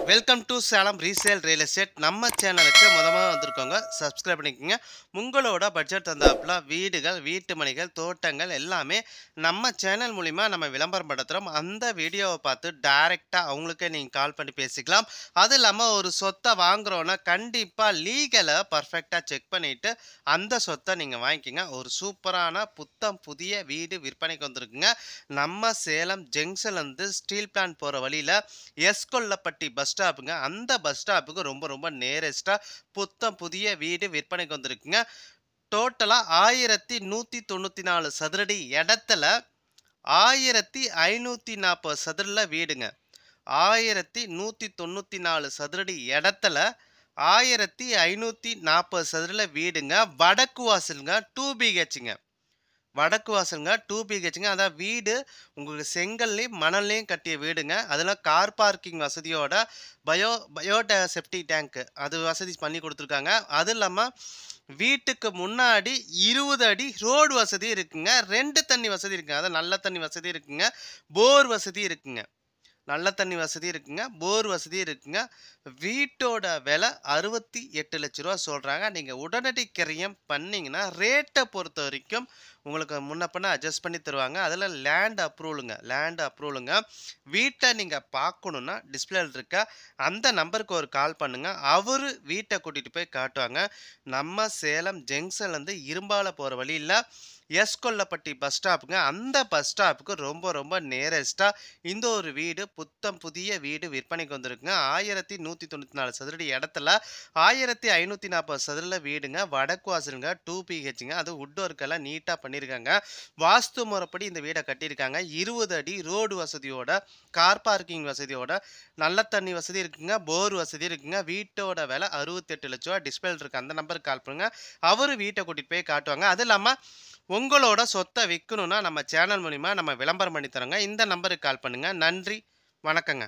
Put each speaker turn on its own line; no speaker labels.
Welcome to Salem resale real estate. நம்ம சேனலுக்கு முதல்ல வந்திருக்கோங்க, சப்ஸ்கிரைப் பண்ணிக்கோங்க. உங்களோட பட்ஜெட் தந்தாப்புல வீடுகள், வீட்டு மனைகள், தோட்டங்கள் எல்லாமே நம்ம சேனல் மூலிமா நம்ம விளம்பரம் படுத்துகிறோம். அந்த வீடியோவை பார்த்து டைரெக்டாக அவங்களுக்கே நீங்கள் கால் பண்ணி பேசிக்கலாம். அது இல்லாமல் ஒரு சொத்தை வாங்குறோன்னா கண்டிப்பாக லீகலை பர்ஃபெக்டாக செக் பண்ணிவிட்டு அந்த சொத்தை நீங்கள் வாங்கிக்கோங்க. ஒரு சூப்பரான புத்தம் புதிய வீடு விற்பனைக்கு வந்திருக்குங்க. நம்ம சேலம் ஜங்ஷன்லேருந்து ஸ்டீல் பிளான்ட் போகிற வழியில் எஸ்கொல்லப்பட்டி பஸ் ஸ்டாப்புங்க. அந்த பஸ் ஸ்டாப்புக்கு ரொம்ப நேரஸ்ட்டாக புத்தம் புதிய வீடு விற்பனைக்கு வந்திருக்குங்க. டோட்டலாக 1194 சதுரடி இடத்துல 1540 சதுரில் வீடுங்க. 1194 சதுரடி இடத்துல 1540 சதுரில் வீடுங்க. வடக்கு வாசலுங்க, 2 BHங்க. வடக்கு வாசலுங்க, 2 BHங்க. அதான் வீடு உங்களுக்கு செங்கல்லையும் மணல்லையும் கட்டிய வீடுங்க. அதில் கார் பார்க்கிங் வசதியோட பயோடா டேங்க்கு அது வசதி பண்ணி கொடுத்துருக்காங்க. அது இல்லாமல் வீட்டுக்கு முன்னாடி 20 அடி ரோடு வசதி இருக்குங்க. 2 தண்ணி வசதி இருக்குங்க. அதான் நல்ல தண்ணி வசதி இருக்குங்க. போர் வசதி இருக்குங்க. நல்ல தண்ணி வசதி இருக்குங்க. போர் வசதி இருக்குங்க. வீட்டோட விலை 68 லட்ச ரூபா சொல்கிறாங்க. நீங்கள் உடனடி கிரயம் பண்ணிங்கன்னா ரேட்டை பொறுத்த வரைக்கும் உங்களுக்கு முன்ன பின்ன அட்ஜஸ்ட் பண்ணி தருவாங்க. அதில் லேண்ட் அப்ரூவலுங்க. வீட்டை நீங்கள் பார்க்கணுன்னா டிஸ்பிளேல இருக்க அந்த நம்பருக்கு ஒரு கால் பண்ணுங்கள். அவர் வீட்டை கூட்டிகிட்டு போய் காட்டுவாங்க. நம்ம சேலம் ஜங்ஷன்லேருந்து இரும்பால போகிற வழியில் எஸ்கொல்லப்பட்டி பஸ் ஸ்டாப்புங்க. அந்த பஸ் ஸ்டாப்புக்கு ரொம்ப நேரஸ்ட்டாக இந்த ஒரு வீடு புத்தம் புதிய வீடு விற்பனைக்கு வந்திருக்குங்க. 1194 சதுரடி இடத்துல 1540 சதுரில் வீடுங்க. வடக்கு வாசலுங்க, 2 BHங்க. அது வுட் ஒர்க்கெல்லாம் நீட்டாக பண்ணியிருக்காங்க. வாஸ்து முறைப்படி இந்த வீடை கட்டியிருக்காங்க. 20 அடி ரோடு வசதியோட, கார் பார்க்கிங் வசதியோட, நல்ல தண்ணி வசதி இருக்குங்க. போர் வசதி இருக்குங்க. வீட்டோட விலை 68 லட்ச ரூபா. டிஸ்பிளே இருக்கு அந்த நம்பருக்கு கால் பண்ணுங்க. அவர் வீட்டை கூட்டிகிட்டு போய் காட்டுவாங்க. அது இல்லாமல் உங்களோட சொத்தை விற்கணும்னா நம்ம சேனல் மூலிமா நம்ம விளம்பரம் பண்ணி தரோங்க. இந்த நம்பருக்கு கால் பண்ணுங்கள். நன்றி, வணக்கங்க.